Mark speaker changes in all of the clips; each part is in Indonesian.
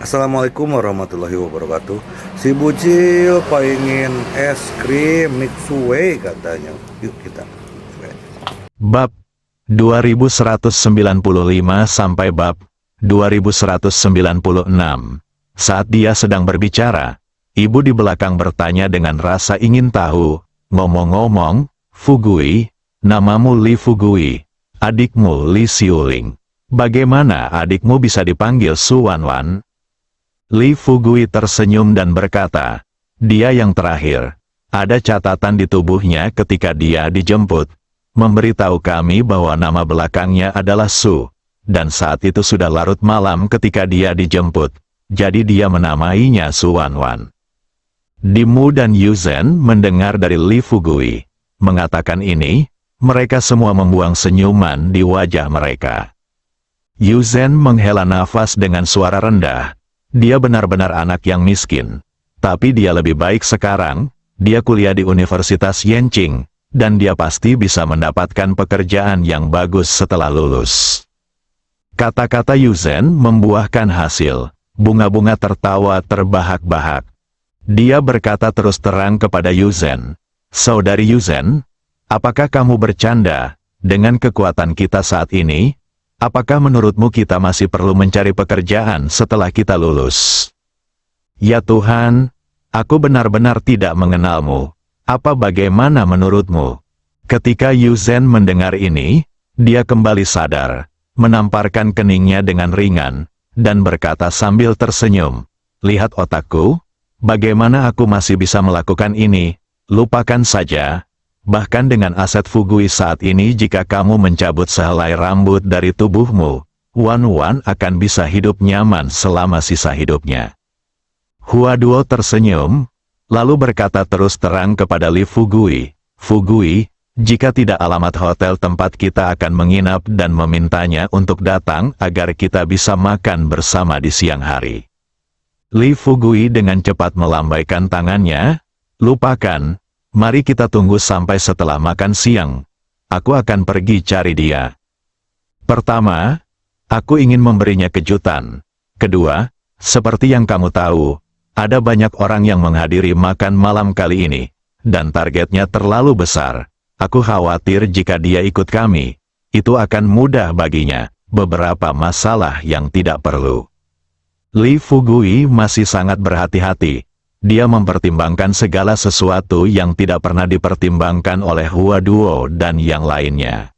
Speaker 1: Assalamualaikum warahmatullahi wabarakatuh. Si Bucil pengen es krim Mitsue katanya. Yuk kita.
Speaker 2: Bab 2195 sampai bab 2196. Saat dia sedang berbicara, ibu di belakang bertanya dengan rasa ingin tahu, ngomong-ngomong, Fugui, namamu Li Fugui, adikmu Li Xiuling. Bagaimana adikmu bisa dipanggil Su Wanwan? Li Fugui tersenyum dan berkata, dia yang terakhir. Ada catatan di tubuhnya ketika dia dijemput, memberitahu kami bahwa nama belakangnya adalah Su, dan saat itu sudah larut malam ketika dia dijemput, jadi dia menamainya Su Wanwan. Dimu dan Yuzen mendengar dari Li Fugui mengatakan ini, mereka semua membuang senyuman di wajah mereka. Yuzen menghela nafas dengan suara rendah. Dia benar-benar anak yang miskin, tapi dia lebih baik sekarang. Dia kuliah di Universitas Yenching, dan dia pasti bisa mendapatkan pekerjaan yang bagus setelah lulus. Kata-kata Yuzen membuahkan hasil. Bunga-bunga tertawa terbahak-bahak. Dia berkata terus terang kepada Yuzen, "Saudari Yuzen, apakah kamu bercanda? Dengan kekuatan kita saat ini, apakah menurutmu kita masih perlu mencari pekerjaan setelah kita lulus?" "Ya Tuhan, aku benar-benar tidak mengenalmu. Apa bagaimana menurutmu?" Ketika Yuzen mendengar ini, dia kembali sadar, menamparkan keningnya dengan ringan, dan berkata sambil tersenyum, "Lihat otakku, bagaimana aku masih bisa melakukan ini? Lupakan saja. Bahkan dengan aset Fugui saat ini jika kamu mencabut sehelai rambut dari tubuhmu, Wanwan akan bisa hidup nyaman selama sisa hidupnya." Huaduo tersenyum, lalu berkata terus terang kepada Li Fugui, "Fugui, jika tidak alamat hotel tempat kita akan menginap dan memintanya untuk datang agar kita bisa makan bersama di siang hari." Li Fugui dengan cepat melambaikan tangannya, "Lupakan. Mari kita tunggu sampai setelah makan siang. Aku akan pergi cari dia. Pertama, aku ingin memberinya kejutan. Kedua, seperti yang kamu tahu, ada banyak orang yang menghadiri makan malam kali ini, dan targetnya terlalu besar. Aku khawatir jika dia ikut kami, itu akan mudah baginya, beberapa masalah yang tidak perlu." Li Fugui masih sangat berhati-hati. Dia mempertimbangkan segala sesuatu yang tidak pernah dipertimbangkan oleh Huaduo dan yang lainnya.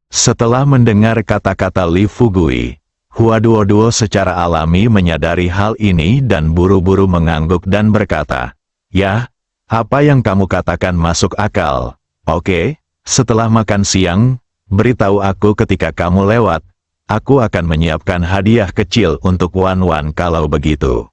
Speaker 2: Setelah mendengar kata-kata Li Fugui, Huaduo secara alami menyadari hal ini dan buru-buru mengangguk dan berkata, "Ya, apa yang kamu katakan masuk akal. Oke, setelah makan siang, beritahu aku ketika kamu lewat. Aku akan menyiapkan hadiah kecil untuk Wanwan kalau begitu."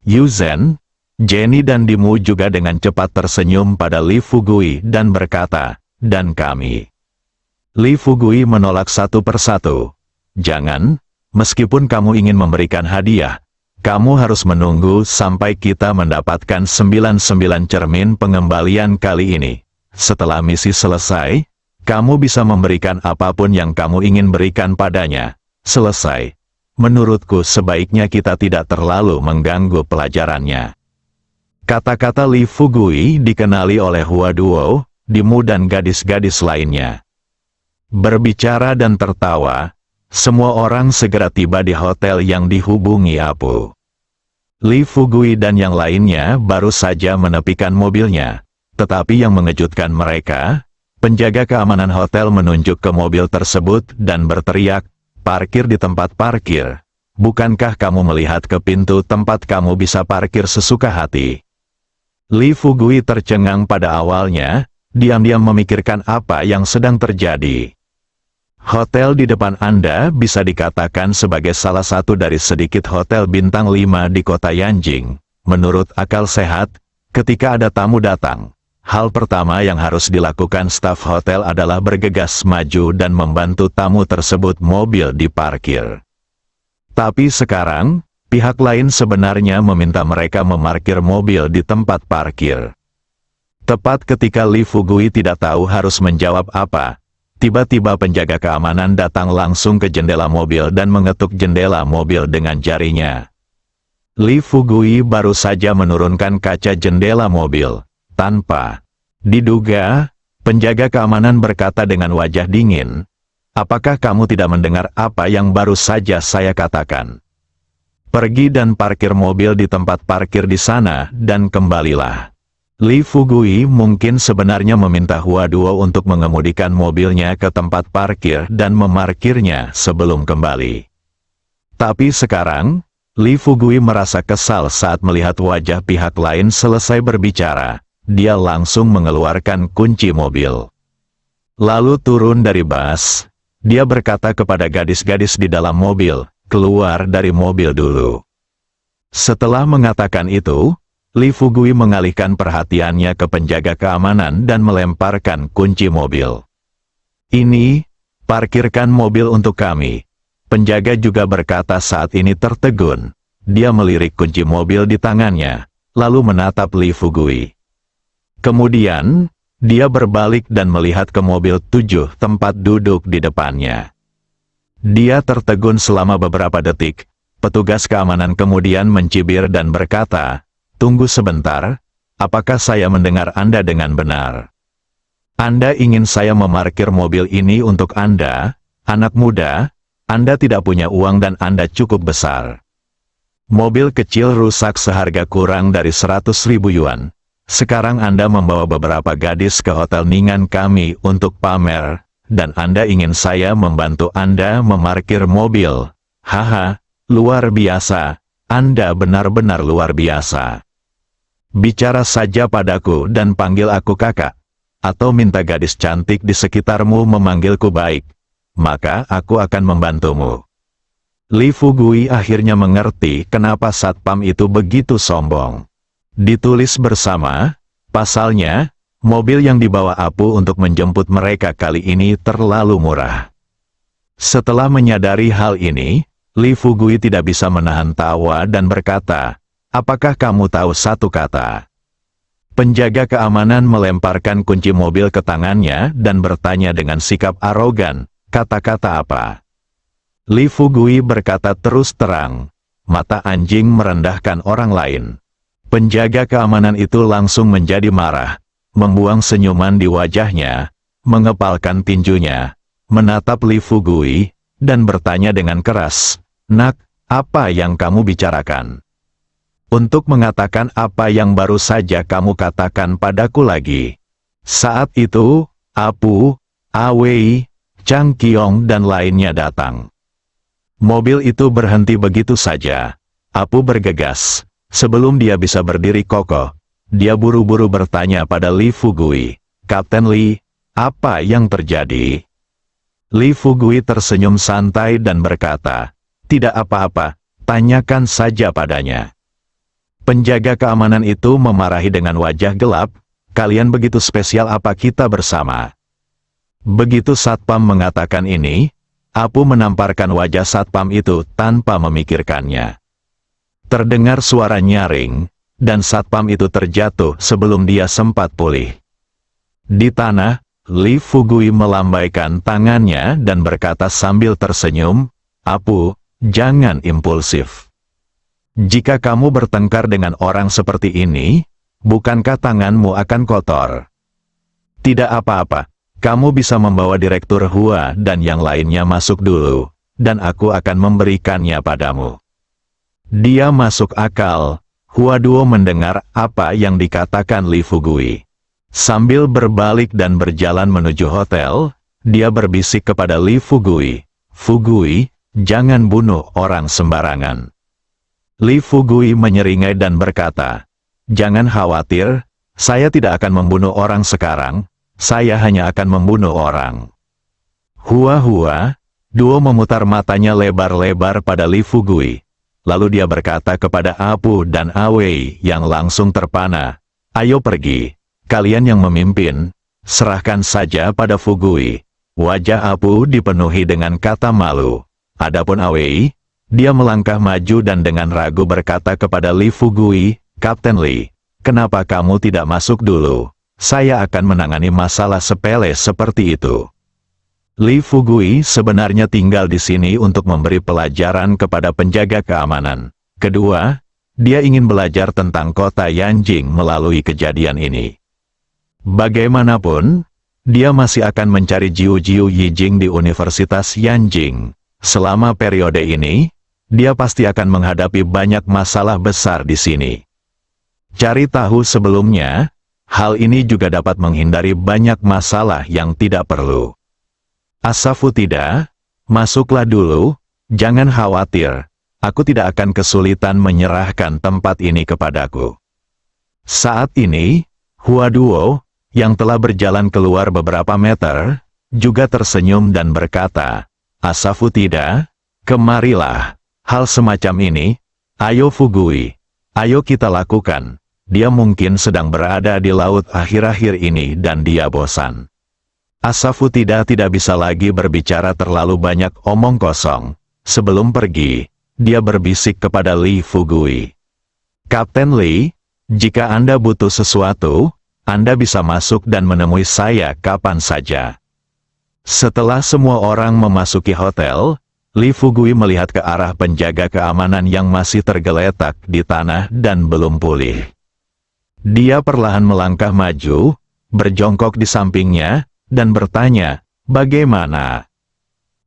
Speaker 2: Yuzen, Jenny dan Dimu juga dengan cepat tersenyum pada Li Fugui dan berkata, "Dan kami." Li Fugui menolak satu persatu. "Jangan, meskipun kamu ingin memberikan hadiah, kamu harus menunggu sampai kita mendapatkan 99 cermin pengembalian kali ini. Setelah misi selesai, kamu bisa memberikan apapun yang kamu ingin berikan padanya. Selesai. Menurutku sebaiknya kita tidak terlalu mengganggu pelajarannya." Kata-kata Li Fugui dikenali oleh Huaduo, Dimu dan gadis-gadis lainnya. Berbicara dan tertawa, semua orang segera tiba di hotel yang dihubungi Apu. Li Fugui dan yang lainnya baru saja menepikan mobilnya, tetapi yang mengejutkan mereka, penjaga keamanan hotel menunjuk ke mobil tersebut dan berteriak, "Parkir di tempat parkir. Bukankah kamu melihat ke pintu tempat kamu bisa parkir sesuka hati?" Li Fugui tercengang pada awalnya, diam-diam memikirkan apa yang sedang terjadi. Hotel di depan Anda bisa dikatakan sebagai salah satu dari sedikit hotel bintang 5 di kota Yanjing. Menurut akal sehat, ketika ada tamu datang, hal pertama yang harus dilakukan staf hotel adalah bergegas maju dan membantu tamu tersebut mobil diparkir. Tapi sekarang, pihak lain sebenarnya meminta mereka memarkir mobil di tempat parkir. Tepat ketika Li Fugui tidak tahu harus menjawab apa, tiba-tiba penjaga keamanan datang langsung ke jendela mobil dan mengetuk jendela mobil dengan jarinya. Li Fugui baru saja menurunkan kaca jendela mobil. Tanpa diduga, penjaga keamanan berkata dengan wajah dingin, "Apakah kamu tidak mendengar apa yang baru saja saya katakan? Pergi dan parkir mobil di tempat parkir di sana dan kembalilah." Li Fugui mungkin sebenarnya meminta Hua Duo untuk mengemudikan mobilnya ke tempat parkir dan memarkirnya sebelum kembali. Tapi sekarang, Li Fugui merasa kesal saat melihat wajah pihak lain selesai berbicara. Dia langsung mengeluarkan kunci mobil. Lalu turun dari bus, dia berkata kepada gadis-gadis di dalam mobil, "Keluar dari mobil dulu." Setelah mengatakan itu, Li Fugui mengalihkan perhatiannya ke penjaga keamanan dan melemparkan kunci mobil. "Ini, parkirkan mobil untuk kami." Penjaga juga berkata saat ini tertegun. Dia melirik kunci mobil di tangannya, lalu menatap Li Fugui. Kemudian, dia berbalik dan melihat ke mobil 7 tempat duduk di depannya. Dia tertegun selama beberapa detik. Petugas keamanan kemudian mencibir dan berkata, "Tunggu sebentar, apakah saya mendengar Anda dengan benar? Anda ingin saya memarkir mobil ini untuk Anda, anak muda? Anda tidak punya uang dan Anda cukup besar. Mobil kecil rusak seharga kurang dari 100.000 yuan. Sekarang Anda membawa beberapa gadis ke hotel Ningan kami untuk pamer, dan Anda ingin saya membantu Anda memarkir mobil. Haha, luar biasa. Anda benar-benar luar biasa. Bicara saja padaku dan panggil aku kakak, atau minta gadis cantik di sekitarmu memanggilku baik, maka aku akan membantumu." Li Fugui akhirnya mengerti kenapa satpam itu begitu sombong. Ditulis bersama, pasalnya, mobil yang dibawa Apu untuk menjemput mereka kali ini terlalu murah. Setelah menyadari hal ini, Li Fugui tidak bisa menahan tawa dan berkata, "Apakah kamu tahu satu kata?" Penjaga keamanan melemparkan kunci mobil ke tangannya dan bertanya dengan sikap arogan, "Kata-kata apa?" Li Fugui berkata terus terang, "Mata anjing merendahkan orang lain." Penjaga keamanan itu langsung menjadi marah, membuang senyuman di wajahnya, mengepalkan tinjunya, menatap Li Fugui, dan bertanya dengan keras, "Nak, apa yang kamu bicarakan? Untuk mengatakan apa yang baru saja kamu katakan padaku lagi." Saat itu, Apu, Awei, Chang Qiong dan lainnya datang. Mobil itu berhenti begitu saja. Apu bergegas. Sebelum dia bisa berdiri kokoh, dia buru-buru bertanya pada Li Fugui, "Kapten Li, apa yang terjadi?" Li Fugui tersenyum santai dan berkata, "Tidak apa-apa, tanyakan saja padanya." Penjaga keamanan itu memarahi dengan wajah gelap, "Kalian begitu spesial apa kita bersama?" Begitu satpam mengatakan ini, Apu menamparkan wajah satpam itu tanpa memikirkannya. Terdengar suara nyaring, dan satpam itu terjatuh sebelum dia sempat pulih. Di tanah, Li Fugui melambaikan tangannya dan berkata sambil tersenyum, "Apu, jangan impulsif. Jika kamu bertengkar dengan orang seperti ini, bukankah tanganmu akan kotor? Tidak apa-apa, kamu bisa membawa Direktur Hua dan yang lainnya masuk dulu, dan aku akan memberikannya padamu." Dia masuk akal. Hua Duo mendengar apa yang dikatakan Li Fugui. Sambil berbalik dan berjalan menuju hotel, dia berbisik kepada Li Fugui, "Fugui, jangan bunuh orang sembarangan." Li Fugui menyeringai dan berkata, "Jangan khawatir, saya tidak akan membunuh orang sekarang, saya hanya akan membunuh orang." Hua Duo memutar matanya lebar-lebar pada Li Fugui. Lalu dia berkata kepada Apu dan Awei yang langsung terpana, "Ayo pergi, kalian yang memimpin, serahkan saja pada Fugui." Wajah Apu dipenuhi dengan kata malu. Adapun Awei, dia melangkah maju dan dengan ragu berkata kepada Li Fugui, "Kapten Li, kenapa kamu tidak masuk dulu? Saya akan menangani masalah sepele seperti itu." Li Fugui sebenarnya tinggal di sini untuk memberi pelajaran kepada penjaga keamanan. Kedua, dia ingin belajar tentang kota Yanjing melalui kejadian ini. Bagaimanapun, dia masih akan mencari Jiu-Jiu Yijing di Universitas Yanjing. Selama periode ini, dia pasti akan menghadapi banyak masalah besar di sini. Cari tahu sebelumnya, hal ini juga dapat menghindari banyak masalah yang tidak perlu. Asafutida, masuklah dulu, jangan khawatir. Aku tidak akan kesulitan menyerahkan tempat ini kepadaku. Saat ini, Huaduo, yang telah berjalan keluar beberapa meter, juga tersenyum dan berkata, Asafutida, kemarilah. Hal semacam ini, ayo Fugui, ayo kita lakukan. Dia mungkin sedang berada di laut akhir-akhir ini dan dia bosan. Asafutida tidak bisa lagi berbicara terlalu banyak omong kosong. Sebelum pergi, dia berbisik kepada Li Fugui. Kapten Li, jika Anda butuh sesuatu, Anda bisa masuk dan menemui saya kapan saja. Setelah semua orang memasuki hotel, Li Fugui melihat ke arah penjaga keamanan yang masih tergeletak di tanah dan belum pulih. Dia perlahan melangkah maju, berjongkok di sampingnya, dan bertanya, "Bagaimana?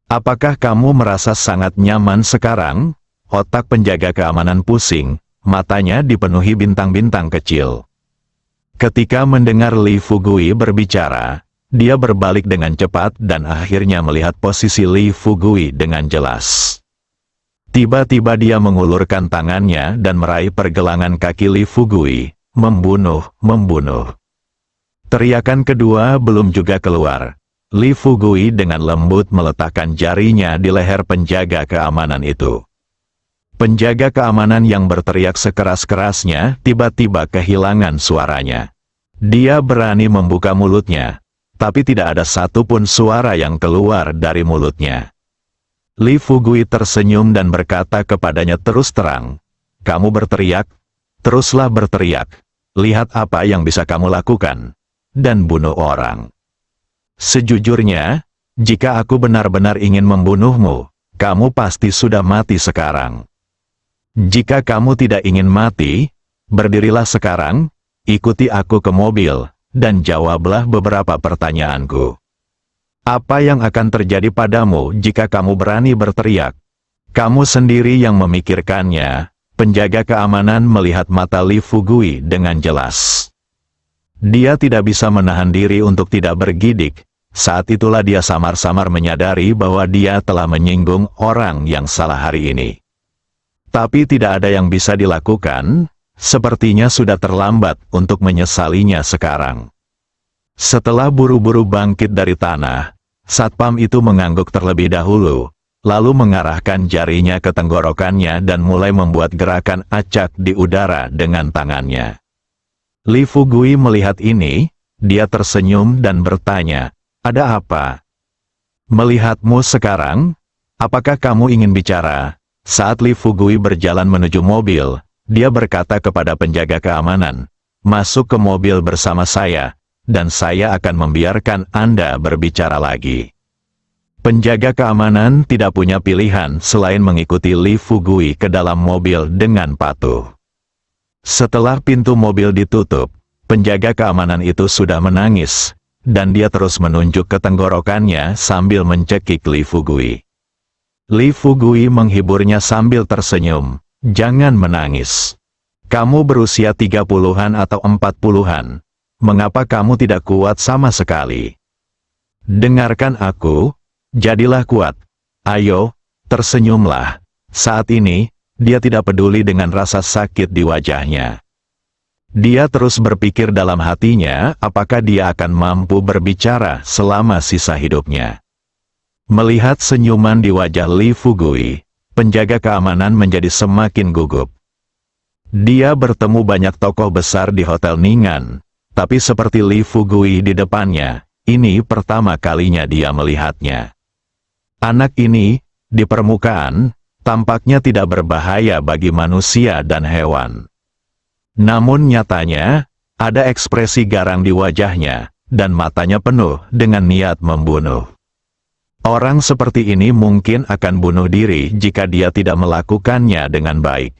Speaker 2: Apakah kamu merasa sangat nyaman sekarang?" Otak penjaga keamanan pusing, matanya dipenuhi bintang-bintang kecil. Ketika mendengar Li Fugui berbicara, dia berbalik dengan cepat dan akhirnya melihat posisi Li Fugui dengan jelas. Tiba-tiba dia mengulurkan tangannya dan meraih pergelangan kaki Li Fugui, membunuh, membunuh. Teriakan kedua belum juga keluar. Li Fugui dengan lembut meletakkan jarinya di leher penjaga keamanan itu. Penjaga keamanan yang berteriak sekeras-kerasnya tiba-tiba kehilangan suaranya. Dia berani membuka mulutnya, tapi tidak ada satupun suara yang keluar dari mulutnya. Li Fugui tersenyum dan berkata kepadanya terus terang, "Kamu berteriak, teruslah berteriak. Lihat apa yang bisa kamu lakukan, dan bunuh orang. Sejujurnya, jika aku benar-benar ingin membunuhmu, kamu pasti sudah mati sekarang. Jika kamu tidak ingin mati, berdirilah sekarang, ikuti aku ke mobil, dan jawablah beberapa pertanyaanku. Apa yang akan terjadi padamu jika kamu berani berteriak? Kamu sendiri yang memikirkannya." Penjaga keamanan melihat mata Li Fugui dengan jelas. Dia tidak bisa menahan diri untuk tidak bergidik. Saat itulah dia samar-samar menyadari bahwa dia telah menyinggung orang yang salah hari ini. Tapi tidak ada yang bisa dilakukan, sepertinya sudah terlambat untuk menyesalinya sekarang. Setelah buru-buru bangkit dari tanah, satpam itu mengangguk terlebih dahulu, lalu mengarahkan jarinya ke tenggorokannya dan mulai membuat gerakan acak di udara dengan tangannya. Li Fugui melihat ini, dia tersenyum dan bertanya, "Ada apa?" "Melihatmu sekarang, apakah kamu ingin bicara?" Saat Li Fugui berjalan menuju mobil, dia berkata kepada penjaga keamanan, "Masuk ke mobil bersama saya, dan saya akan membiarkan Anda berbicara lagi." Penjaga keamanan tidak punya pilihan selain mengikuti Li Fugui ke dalam mobil dengan patuh. Setelah pintu mobil ditutup, penjaga keamanan itu sudah menangis, dan dia terus menunjuk ke tenggorokannya sambil mencekik Li Fugui. Li Fugui menghiburnya sambil tersenyum, "Jangan menangis. Kamu berusia 30-an atau 40-an. Mengapa kamu tidak kuat sama sekali? Dengarkan aku. Jadilah kuat. Ayo, tersenyumlah." Saat ini, dia tidak peduli dengan rasa sakit di wajahnya. Dia terus berpikir dalam hatinya apakah dia akan mampu berbicara selama sisa hidupnya. Melihat senyuman di wajah Li Fugui, penjaga keamanan menjadi semakin gugup. Dia bertemu banyak tokoh besar di Hotel Ningan, tapi seperti Li Fugui di depannya, ini pertama kalinya dia melihatnya. Anak ini, di permukaan, tampaknya tidak berbahaya bagi manusia dan hewan. Namun nyatanya, ada ekspresi garang di wajahnya, dan matanya penuh dengan niat membunuh. Orang seperti ini mungkin akan bunuh diri jika dia tidak melakukannya dengan baik.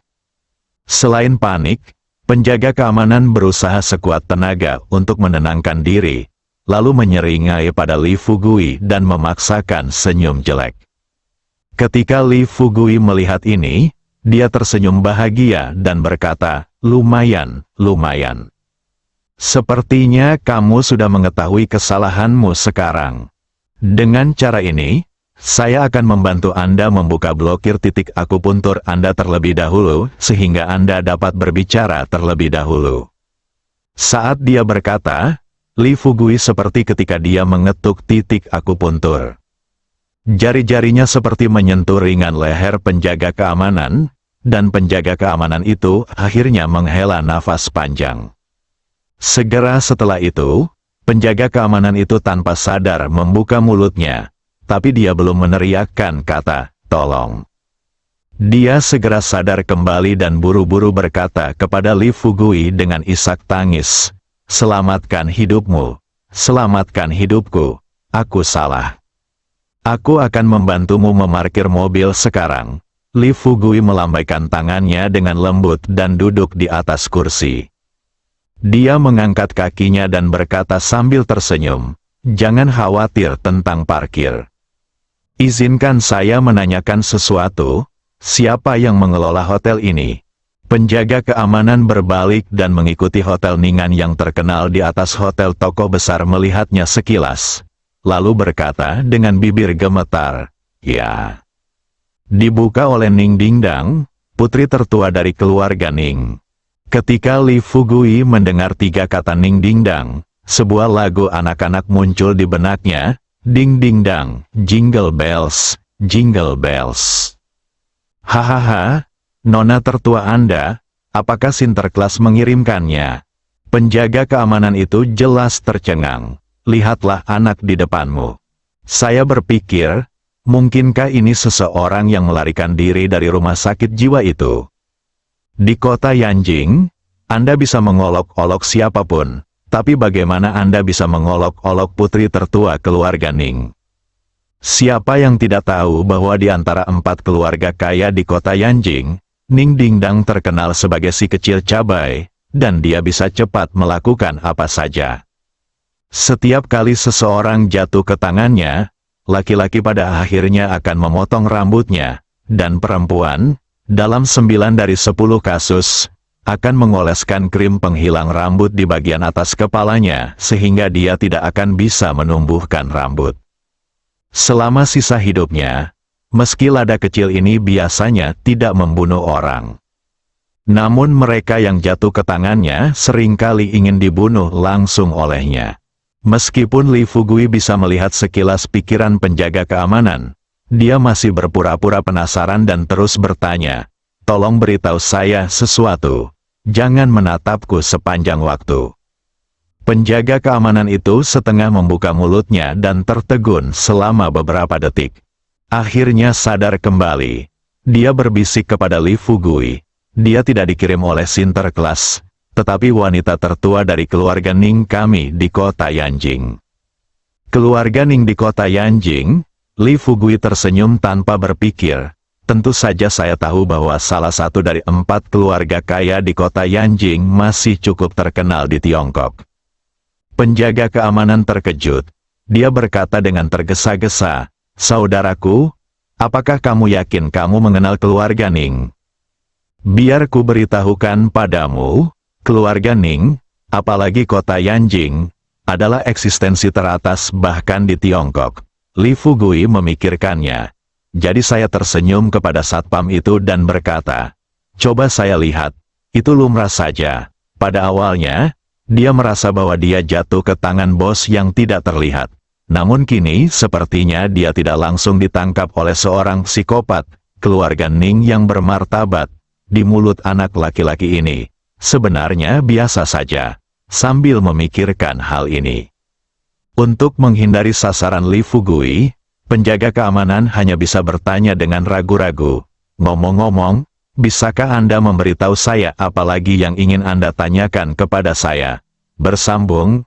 Speaker 2: Selain panik, penjaga keamanan berusaha sekuat tenaga untuk menenangkan diri, lalu menyeringai pada Li Fugui dan memaksakan senyum jelek. Ketika Li Fugui melihat ini, dia tersenyum bahagia dan berkata, "Lumayan, lumayan. Sepertinya kamu sudah mengetahui kesalahanmu sekarang. Dengan cara ini, saya akan membantu Anda membuka blokir titik akupuntur Anda terlebih dahulu, sehingga Anda dapat berbicara terlebih dahulu." Saat dia berkata, Li Fugui seperti ketika dia mengetuk titik akupuntur. Jari-jarinya seperti menyentuh ringan leher penjaga keamanan, dan penjaga keamanan itu akhirnya menghela nafas panjang. Segera setelah itu, penjaga keamanan itu tanpa sadar membuka mulutnya, tapi dia belum meneriakkan kata, "Tolong." Dia segera sadar kembali dan buru-buru berkata kepada Li Fugui dengan isak tangis, "Selamatkan hidupmu, selamatkan hidupku, aku salah. Aku akan membantumu memarkir mobil sekarang." Li Fugui melambaikan tangannya dengan lembut dan duduk di atas kursi. Dia mengangkat kakinya dan berkata sambil tersenyum, "Jangan khawatir tentang parkir. Izinkan saya menanyakan sesuatu, siapa yang mengelola hotel ini?" Penjaga keamanan berbalik dan mengikuti hotel Ningan yang terkenal di atas hotel toko besar melihatnya sekilas. Lalu berkata dengan bibir gemetar, "Ya." Dibuka oleh Ning Dingdang, putri tertua dari keluarga Ning. Ketika Li Fugui mendengar 3 kata Ning Dingdang, sebuah lagu anak-anak muncul di benaknya, "Ding ding dang, jingle bells, jingle bells." "Hahaha, nona tertua Anda, apakah Sinterklas mengirimkannya?" Penjaga keamanan itu jelas tercengang. "Lihatlah anak di depanmu. Saya berpikir, mungkinkah ini seseorang yang melarikan diri dari rumah sakit jiwa itu? Di kota Yanjing, Anda bisa mengolok-olok siapapun, tapi bagaimana Anda bisa mengolok-olok putri tertua keluarga Ning? Siapa yang tidak tahu bahwa di antara 4 keluarga kaya di kota Yanjing, Ning Dingdang terkenal sebagai si kecil cabai, dan dia bisa cepat melakukan apa saja. Setiap kali seseorang jatuh ke tangannya, laki-laki pada akhirnya akan memotong rambutnya, dan perempuan, dalam 9 dari 10 kasus, akan mengoleskan krim penghilang rambut di bagian atas kepalanya, sehingga dia tidak akan bisa menumbuhkan rambut. Selama sisa hidupnya, meski lada kecil ini biasanya tidak membunuh orang. Namun mereka yang jatuh ke tangannya seringkali ingin dibunuh langsung olehnya. Meskipun Li Fugui bisa melihat sekilas pikiran penjaga keamanan, dia masih berpura-pura penasaran dan terus bertanya, "Tolong beritahu saya sesuatu. Jangan menatapku sepanjang waktu." Penjaga keamanan itu setengah membuka mulutnya dan tertegun selama beberapa detik. Akhirnya sadar kembali. Dia berbisik kepada Li Fugui. Dia tidak dikirim oleh Sinterklas, tetapi wanita tertua dari keluarga Ning kami di kota Yanjing. Keluarga Ning di kota Yanjing? Li Fugui tersenyum tanpa berpikir. Tentu saja saya tahu bahwa salah satu dari 4 keluarga kaya di kota Yanjing masih cukup terkenal di Tiongkok. Penjaga keamanan terkejut. Dia berkata dengan tergesa-gesa, "Saudaraku, apakah kamu yakin kamu mengenal keluarga Ning? Biar ku beritahukan padamu, keluarga Ning, apalagi kota Yanjing, adalah eksistensi teratas bahkan di Tiongkok." Li Fugui memikirkannya. Jadi saya tersenyum kepada satpam itu dan berkata, "Coba saya lihat, itu lumrah saja." Pada awalnya, dia merasa bahwa dia jatuh ke tangan bos yang tidak terlihat. Namun kini sepertinya dia tidak langsung ditangkap oleh seorang psikopat, keluarga Ning yang bermartabat, di mulut anak laki-laki ini. Sebenarnya biasa saja, sambil memikirkan hal ini. Untuk menghindari sasaran Li Fugui, penjaga keamanan hanya bisa bertanya dengan ragu-ragu, "Ngomong-ngomong, bisakah Anda memberitahu saya apa lagi yang ingin Anda tanyakan kepada saya?" Bersambung,